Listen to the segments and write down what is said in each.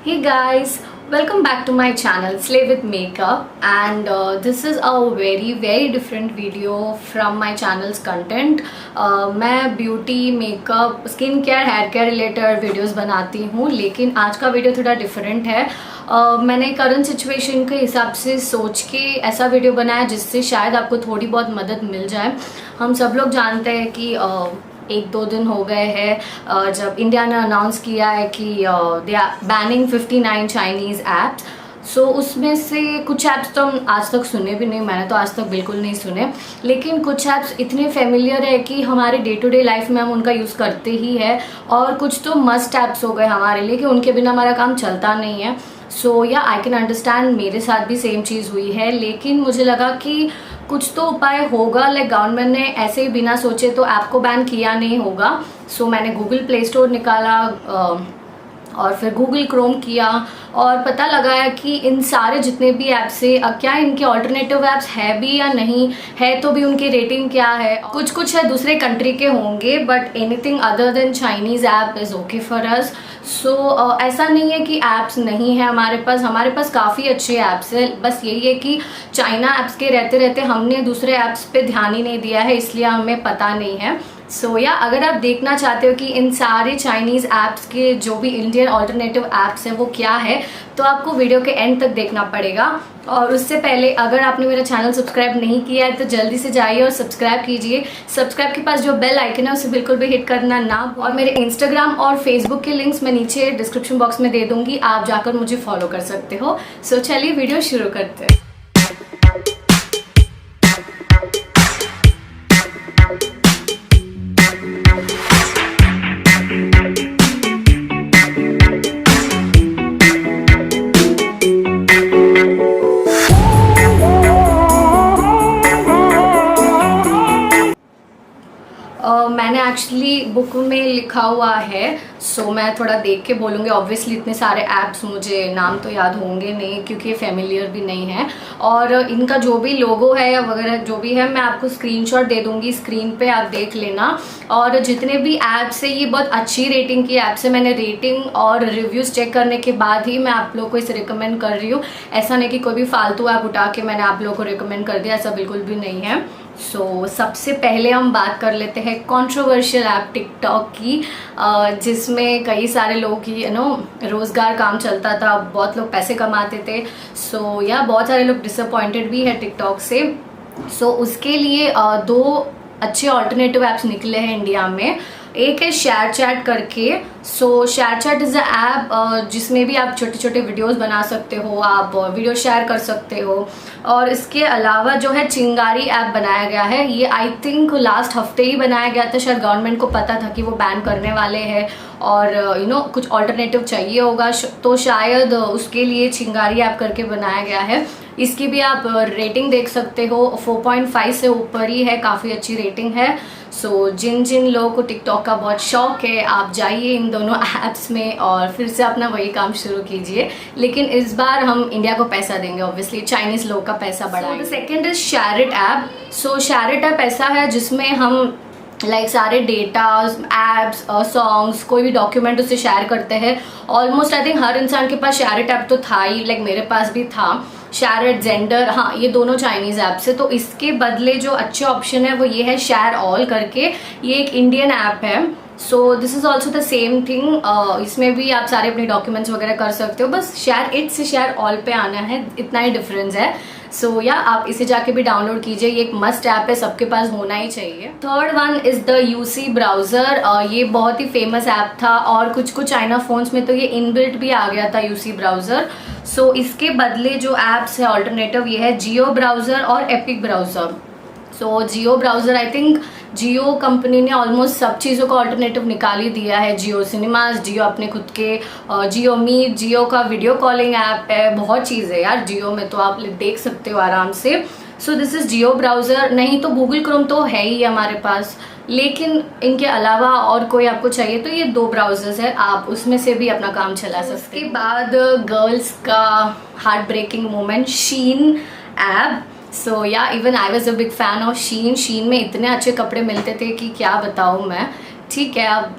Hey guys, welcome back to my channel Slay with Makeup, and this is a very different video from my channel's content. मैं beauty makeup skin care hair care related videos बनाती हूँ, लेकिन आज का video थोड़ा different है. मैंने current situation के हिसाब से सोच के ऐसा वीडियो बनाया जिससे शायद आपको थोड़ी बहुत मदद मिल जाए. हम सब लोग जानते हैं कि एक दो दिन हो गए हैं जब इंडिया ने अनाउंस किया है कि they are banning 59 Chinese apps. So उसमें से कुछ ऐप्स तो हम आज तक सुने भी नहीं, मैंने तो आज तक बिल्कुल नहीं सुने, लेकिन कुछ ऐप्स इतने फेमिलियर है कि हमारे डे टू डे लाइफ में हम उनका यूज़ करते ही है. और कुछ तो मस्ट ऐप्स हो गए हमारे लिए कि उनके बिना हमारा काम चलता नहीं है. सो या आई कैन अंडरस्टैंड, मेरे साथ भी सेम चीज़ हुई है, लेकिन मुझे लगा कि कुछ तो उपाय होगा. लाइक गवर्नमेंट ने ऐसे ही बिना सोचे तो ऐप को बैन किया नहीं होगा. सो मैंने गूगल प्ले स्टोर निकाला और फिर गूगल क्रोम किया और पता लगाया कि इन सारे जितने भी ऐप्स है क्या इनके ऑल्टरनेटिव ऐप्स है भी या नहीं है, तो भी उनकी रेटिंग क्या है. कुछ कुछ है दूसरे कंट्री के होंगे, but anything other than Chinese app is okay for us. So ऐसा नहीं है कि ऐप्स नहीं है हमारे पास काफ़ी अच्छे ऐप्स है. बस यही है कि चाइना ऐप्स के रहते रहते हमने दूसरे ऐप्स पे ध्यान ही नहीं दिया है, इसलिए हमें पता नहीं है. सो या अगर आप देखना चाहते हो कि इन सारे चाइनीज़ ऐप्स के जो भी इंडियन ऑल्टरनेटिव ऐप्स हैं वो क्या है, तो आपको वीडियो के एंड तक देखना पड़ेगा. और उससे पहले अगर आपने मेरा चैनल सब्सक्राइब नहीं किया है तो जल्दी से जाइए और सब्सक्राइब कीजिए. सब्सक्राइब के पास जो बेल आइकन है उसे बिल्कुल भी हिट करना ना. और मेरे इंस्टाग्राम और फेसबुक के लिंक्स मैं नीचे डिस्क्रिप्शन बॉक्स में दे दूंगी, आप जाकर मुझे फॉलो कर सकते हो. सो चलिए वीडियो शुरू करते हैं. मैंने एक्चुअली बुक में लिखा हुआ है, सो मैं थोड़ा देख के बोलूँगी. ऑब्वियसली इतने सारे ऐप्स मुझे नाम तो याद होंगे नहीं क्योंकि ये फेमिलियर भी नहीं है. और इनका जो भी लोगो है या वगैरह जो भी है मैं आपको स्क्रीनशॉट दे दूँगी, स्क्रीन पे आप देख लेना. और जितने भी ऐप्स है ये बहुत अच्छी रेटिंग की ऐप्स है. मैंने रेटिंग और रिव्यूज़ चेक करने के बाद ही मैं आप लोग को इसे रिकमेंड कर रही हूँ. ऐसा नहीं कि कोई भी फालतू ऐप उठा के मैंने आप लोगों को रिकमेंड कर दिया, ऐसा बिल्कुल भी नहीं है. सो सबसे पहले हम बात कर लेते हैं कंट्रोवर्शियल ऐप टिकटॉक की, जिसमें कई सारे लोगों की रोज़गार काम चलता था, बहुत लोग पैसे कमाते थे. सो या बहुत सारे लोग डिसअपॉइंटेड भी है टिकटॉक से. सो उसके लिए दो अच्छे ऑल्टरनेटिव ऐप्स निकले हैं इंडिया में. एक है शेयर चैट करके. सो share chat is a app जिसमें भी आप छोटे छोटे वीडियोस बना सकते हो, आप वीडियो शेयर कर सकते हो. और इसके अलावा जो है चिंगारी ऐप बनाया गया है. ये आई थिंक लास्ट हफ्ते ही बनाया गया था, शायद गवर्नमेंट को पता था कि वो बैन करने वाले हैं और कुछ ऑल्टरनेटिव चाहिए होगा, तो शायद उसके लिए चिंगारी ऐप करके बनाया गया है. इसकी भी आप रेटिंग देख सकते हो, 4.5 से ऊपर ही है, काफ़ी अच्छी रेटिंग है. सो जिन जिन लोगों को टिकटॉक का बहुत शौक है आप जाइए इन दोनों ऐप्स में और फिर से अपना वही काम शुरू कीजिए. लेकिन इस बार हम इंडिया को पैसा देंगे, ऑब्वियसली चाइनीज़ लोग का पैसा बढ़ाएंगे. Second is SHAREit app. So SHAREit app ऐसा है जिसमें हम सारे डेटाज, एप्स, सॉन्ग्स, कोई भी डॉक्यूमेंट उससे शेयर करते हैं. ऑलमोस्ट आई थिंक हर इंसान के पास शेयरिट ऐप तो था ही, मेरे पास भी था. शेयरिट, जेंडर, हाँ ये दोनों चाइनीज़ ऐप्स है. तो इसके बदले जो अच्छे ऑप्शन है वो ये है शेयर ऑल करके. ये एक इंडियन ऐप है. So this is also the same thing. इसमें भी आप सारे अपने डॉक्यूमेंट्स वगैरह कर सकते हो, बस शेयर इट से शेयर ऑल पे आना है, इतना ही डिफरेंस है. सो या आप इसे जाके भी डाउनलोड कीजिए, ये एक मस्ट ऐप है, सबके पास होना ही चाहिए. Third one is the UC browser. ये बहुत ही फेमस ऐप था और कुछ चाइना फ़ोन्स में तो ये इनबिल्ट भी आ गया था यूसी ब्राउज़र. सो इसके बदले जो ऐप्स है ऑल्टरनेटिव ये है जियो ब्राउज़र और epic browser. So Jio browser I think Jio company ने ऑलमोस्ट सब चीज़ों का ऑल्टरनेटिव निकाल ही दिया है. जियो सिनेमाज, जियो अपने खुद के जियो मीट, जियो का वीडियो कॉलिंग ऐप है, बहुत चीज़ है यार जियो में, तो आप देख सकते हो आराम से. So this is Jio browser. नहीं तो गूगल क्रोम तो है ही हमारे पास, लेकिन इनके अलावा और कोई आपको चाहिए तो ये दो ब्राउज़र्स है, आप उसमें से भी अपना काम चला सकते. उसके बाद गर्ल्स का heart breaking moment, Shein app. So या even I was a big fan of Shein. Shein में इतने अच्छे कपड़े मिलते थे कि क्या बताऊँ मैं. ठीक है अब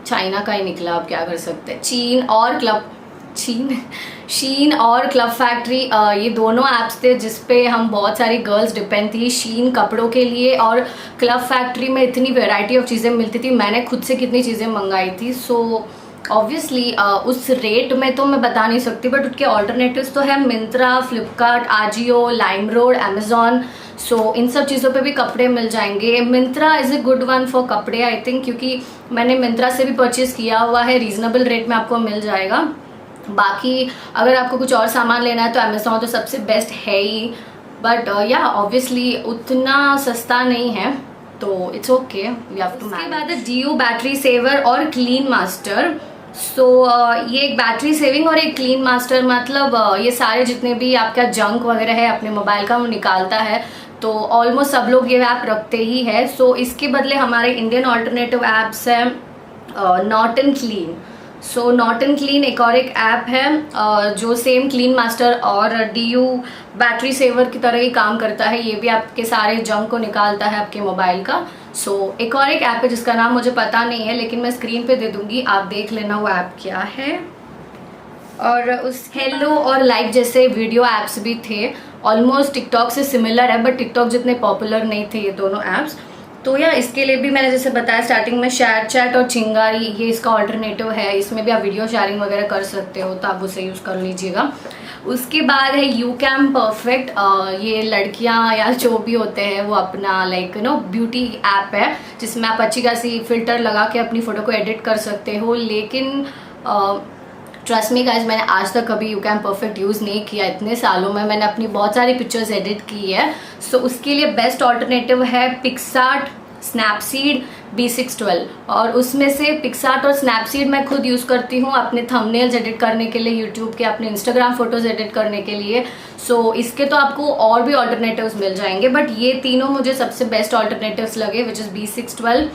चाइना का ही निकला, आप क्या कर सकते हैं. चीन और क्लब शीन और क्लब फैक्ट्री, ये दोनों ऐप्स थे जिस पे हम बहुत सारी गर्ल्स डिपेंड थी। शीन कपड़ों के लिए और क्लब फैक्ट्री में इतनी वैरायटी ऑफ चीज़ें मिलती थी, मैंने खुद से कितनी चीज़ें मंगाई थी। सो ऑब्वियसली उस रेट में तो मैं बता नहीं सकती, बट उसके ऑल्टरनेटिव्स तो है मिंत्रा, फ्लिपकार्ट, आजियो, लाइमरोड, अमेजॉन। सो इन सब चीज़ों पे भी कपड़े मिल जाएंगे। Myntra is a good one for कपड़े आई थिंक, क्योंकि मैंने मिंत्रा से भी परचेज़ किया हुआ है, रीजनेबल रेट में आपको मिल जाएगा। बाकी अगर आपको कुछ और सामान लेना है तो अमेजॉन तो सबसे बेस्ट है ही, बट या ऑब्वियसली उतना सस्ता नहीं है, तो it's okay, we have to manage. उसके बाद है डीयू बैटरी सेवर और क्लीन मास्टर। सो ये एक बैटरी सेविंग और एक क्लीन मास्टर, मतलब ये सारे जितने भी आपका जंक वगैरह है अपने मोबाइल का वो निकालता है। तो ऑलमोस्ट सब लोग ये ऐप रखते ही है। सो इसके बदले हमारे इंडियन ऑल्टरनेटिव ऐप्स है not and clean. So not and clean एक और एक ऐप है जो सेम क्लीन मास्टर और डीयू बैटरी सेवर की तरह ही काम करता है। ये भी आपके सारे जंक को निकालता है आपके मोबाइल का। सो एक और एक ऐप है जिसका नाम मुझे पता नहीं है, लेकिन मैं स्क्रीन पे दे दूंगी, आप देख लेना वो ऐप क्या है। और उस हेलो और लाइक जैसे वीडियो ऐप्स भी थे, ऑलमोस्ट टिकटॉक से सिमिलर है, बट टिकटॉक जितने पॉपुलर नहीं थे ये दोनों ऐप्स। तो या इसके लिए भी मैंने जैसे बताया स्टार्टिंग में, शेयर चैट और चिंगारी ये इसका ऑल्टरनेटिव है। इसमें भी आप वीडियो शेयरिंग वगैरह कर सकते हो, तो आप उसे यूज़ कर लीजिएगा। उसके बाद है YouCam Perfect। ये लड़कियां या जो भी होते हैं वो अपना लाइक ब्यूटी ऐप है जिसमें आप अच्छी खासी फिल्टर लगा के अपनी फ़ोटो को एडिट कर सकते हो। लेकिन ट्रस्ट मी गाइज, मैंने आज तक कभी YouCam Perfect यूज़ नहीं किया। इतने सालों में मैंने अपनी बहुत सारी पिक्चर्स एडिट की है। सो उसके लिए बेस्ट ऑल्टरनेटिव है पिक्सार्ट, स्नैपसीड, B612। और उसमें से पिक्सार्ट और स्नैपसीड मैं खुद यूज़ करती हूँ अपने थंबनेल्स एडिट करने के लिए, यूट्यूब के, अपने इंस्टाग्राम फोटोज़ एडिट करने के लिए। सो इसके तो आपको और भी ऑल्टरनेटिव्स मिल जाएंगे, बट ये तीनों मुझे सबसे बेस्ट ऑल्टरनेटिव्स लगे, which is B612,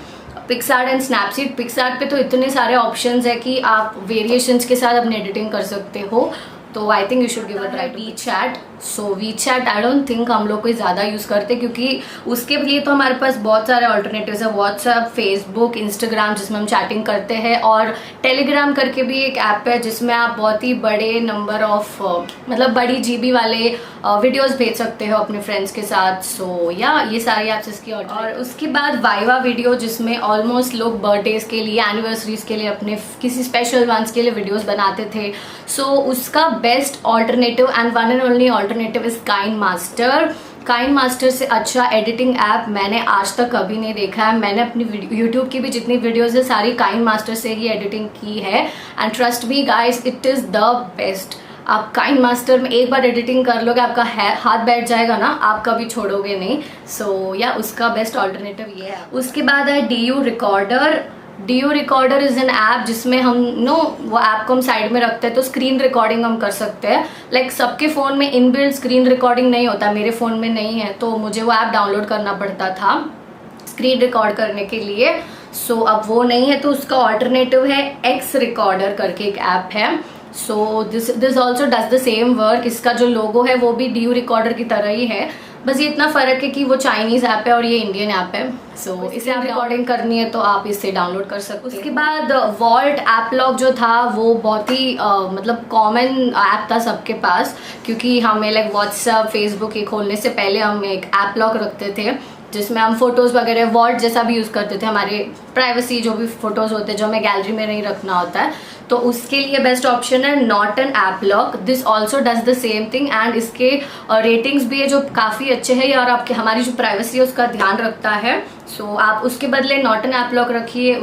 PicsArt and Snapseed. PicsArt पे तो इतने सारे ऑप्शंस है कि आप वेरिएशंस के साथ अपनी एडिटिंग कर सकते हो, तो I think you should give a try. WeChat, so WeChat I don't think हम लोग कोई ज़्यादा यूज़ करते, क्योंकि उसके लिए तो हमारे पास बहुत सारे ऑल्टरनेटिव्स है। व्हाट्सएप, फेसबुक, इंस्टाग्राम जिसमें हम चैटिंग करते हैं, और टेलीग्राम करके भी एक ऐप है जिसमें आप बहुत ही बड़े नंबर ऑफ मतलब बड़ी GB वाले वीडियोस भेज सकते हो अपने फ्रेंड्स के साथ। सो या ये सारी ऐप्स इसकी। और उसके बाद वाइवा वीडियो, जिसमें ऑलमोस्ट लोग बर्थडेज के लिए, एनिवर्सरीज के लिए, अपने किसी स्पेशल वंस के लिए वीडियोस बनाते थे। सो उसका best alternative and one and only alternative is KineMaster। KineMaster से अच्छा एडिटिंग ऐप मैंने आज तक कभी नहीं देखा है। मैंने अपनी यूट्यूब की भी जितनी वीडियोस है सारी KineMaster से ही एडिटिंग की है, and trust me guys, it is the best. आप KineMaster में एक बार एडिटिंग कर लोगे, आपका हाथ बैठ जाएगा ना, आप कभी छोड़ोगे नहीं। सो या उसका बेस्ट ऑल्टरनेटिव ये है। उसके बाद है DU Recorder। DU Recorder is an app जिसमें हम वो ऐप को हम साइड में रखते हैं तो स्क्रीन रिकॉर्डिंग हम कर सकते हैं। लाइक सबके फ़ोन में इनबिल्ट स्क्रीन रिकॉर्डिंग नहीं होता, मेरे फ़ोन में नहीं है, तो मुझे वो ऐप डाउनलोड करना पड़ता था स्क्रीन रिकॉर्ड करने के लिए। सो अब वो नहीं है, तो उसका ऑल्टरनेटिव है X Recorder करके एक ऐप है। So this also does the same work. इसका जो लोगो है वो भी DU Recorder की तरह ही है, बस ये इतना फ़र्क है कि वो चाइनीज़ ऐप है और ये इंडियन ऐप है। सो इसे आप रिकॉर्डिंग करनी है तो आप इसे डाउनलोड कर सकते हैं। उसके बाद वॉल्ट ऐप लॉक जो था वो बहुत ही मतलब कॉमन ऐप था सबके पास, क्योंकि हमें लाइक व्हाट्सएप, फेसबुक ये खोलने से पहले हम एक ऐप लॉक रखते थे जिसमें हम फोटोज़ वगैरह वॉल्ट जैसा भी यूज़ करते थे, हमारे प्राइवेसी जो भी फोटोज़ होते हैं जो हमें गैलरी में नहीं रखना होता है। तो उसके लिए बेस्ट ऑप्शन है Norton app lock. This also does the same thing, and इसके रेटिंग्स भी है जो काफ़ी अच्छे हैं और आपके हमारी जो प्राइवेसी है उसका ध्यान रखता है। सो आप उसके बदले Norton ऐप लॉक रखिए।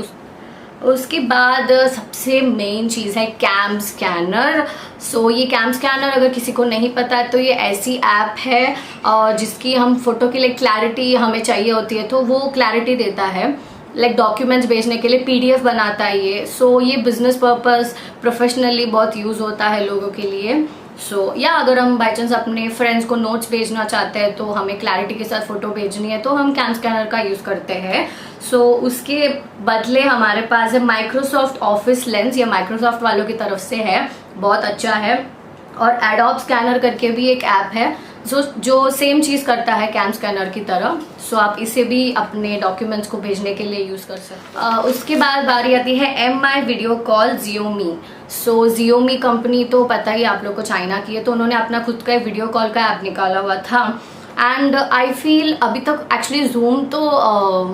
उसके बाद सबसे मेन चीज़ है कैम स्कैनर। सो ये कैम स्कैनर अगर किसी को नहीं पता है तो ये ऐसी ऐप है जिसकी हम फोटो के लिए क्लैरिटी हमें चाहिए होती है, तो वो क्लैरिटी देता है। लाइक डॉक्यूमेंट्स भेजने के लिए PDF बनाता है ये। सो ये बिजनेस पर्पस प्रोफेशनली बहुत यूज़ होता है लोगों के लिए। सो या अगर हम बाई चांस अपने फ्रेंड्स को नोट्स भेजना चाहते हैं तो हमें क्लैरिटी के साथ फ़ोटो भेजनी है तो हम कैम स्कैनर का यूज़ करते हैं। सो उसके बदले हमारे पास है माइक्रोसॉफ्ट ऑफिस लेंस, ये माइक्रोसॉफ्ट वालों की तरफ से है, बहुत अच्छा है। और एडोब स्कैनर करके भी एक ऐप है जो सेम चीज़ करता है कैम स्कैनर की तरह। सो आप इसे भी अपने डॉक्यूमेंट्स को भेजने के लिए यूज़ कर सकते हैं। उसके बाद बारी आती है MI वीडियो कॉल Xiaomi। सो Xiaomi कंपनी तो पता ही आप लोग को चाइना की है, तो उन्होंने अपना खुद का वीडियो कॉल का ऐप निकाला हुआ था। एंड आई फील अभी तक एक्चुअली जूम तो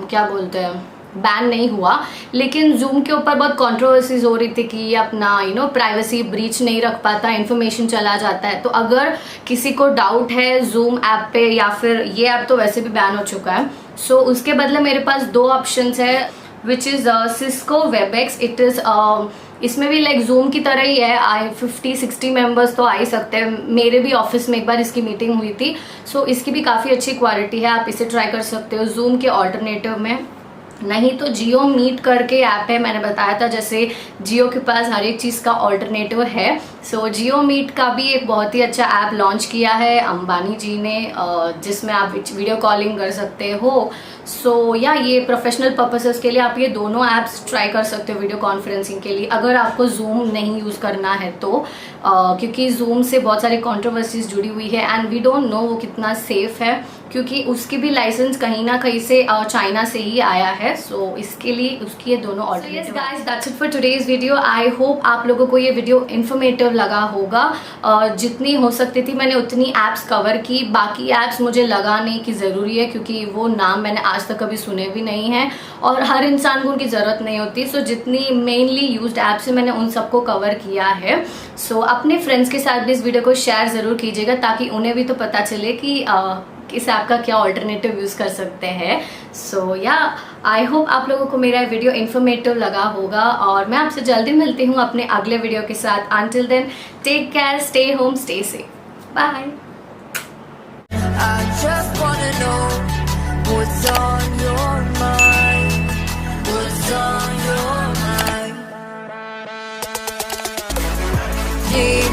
क्या बोलते हैं बैन नहीं हुआ, लेकिन जूम के ऊपर बहुत कंट्रोवर्सीज हो रही थी कि ये अपना प्राइवेसी ब्रीच नहीं रख पाता, इन्फॉर्मेशन चला जाता है। तो अगर किसी को डाउट है जूम ऐप पे, या फिर ये ऐप तो वैसे भी बैन हो चुका है, सो उसके बदले मेरे पास 2 ऑप्शंस है which is Cisco Webex. It is इसमें भी लाइक जूम की तरह ही है, 50-60 मेंबर्स तो आ ही सकते हैं। मेरे भी ऑफिस में एक बार इसकी मीटिंग हुई थी, सो इसकी भी काफ़ी अच्छी क्वालिटी है, आप इसे ट्राई कर सकते हो जूम के ऑल्टरनेटिव में। नहीं तो जियो मीट करके ऐप है, मैंने बताया था जैसे जियो के पास हर एक चीज़ का ऑल्टरनेटिव है। सो जियो मीट का भी एक बहुत ही अच्छा ऐप लॉन्च किया है अंबानी जी ने, जिसमें आप वीडियो कॉलिंग कर सकते हो। सो या ये प्रोफेशनल पर्पसेस के लिए आप ये दोनों ऐप्स ट्राई कर सकते हो वीडियो कॉन्फ्रेंसिंग के लिए, अगर आपको जूम नहीं यूज़ करना है तो, क्योंकि जूम से बहुत सारी कंट्रोवर्सीज जुड़ी हुई है एंड वी डोंट नो वो कितना सेफ है, क्योंकि उसकी भी लाइसेंस कहीं ना कहीं से चाइना से ही आया है। सो इसके लिए उसकी ये दोनों alternative. Yes guys, that's it for today's video. I hope आप लोगों को ये वीडियो इन्फॉर्मेटिव लगा होगा। जितनी हो सकती थी मैंने उतनी ऐप्स कवर की, बाकी ऐप्स मुझे लगाने की ज़रूरी है क्योंकि वो नाम मैंने आज तक कभी सुने भी नहीं हैं और हर इंसान को उनकी ज़रूरत नहीं होती। सो जितनी मेनली यूज्ड ऐप्स है मैंने उन सबको कवर किया है। सो अपने फ्रेंड्स के साथ भी इस वीडियो को शेयर ज़रूर कीजिएगा ताकि उन्हें भी तो पता चले कि इस ऐप का क्या ऑल्टरनेटिव यूज़ कर सकते हैं। सो या आई होप आप लोगों को मेरा वीडियो इन्फॉर्मेटिव लगा होगा और मैं आपसे जल्दी मिलती हूँ अपने अगले वीडियो के साथ। Until then take care, stay home, stay safe, bye. Keep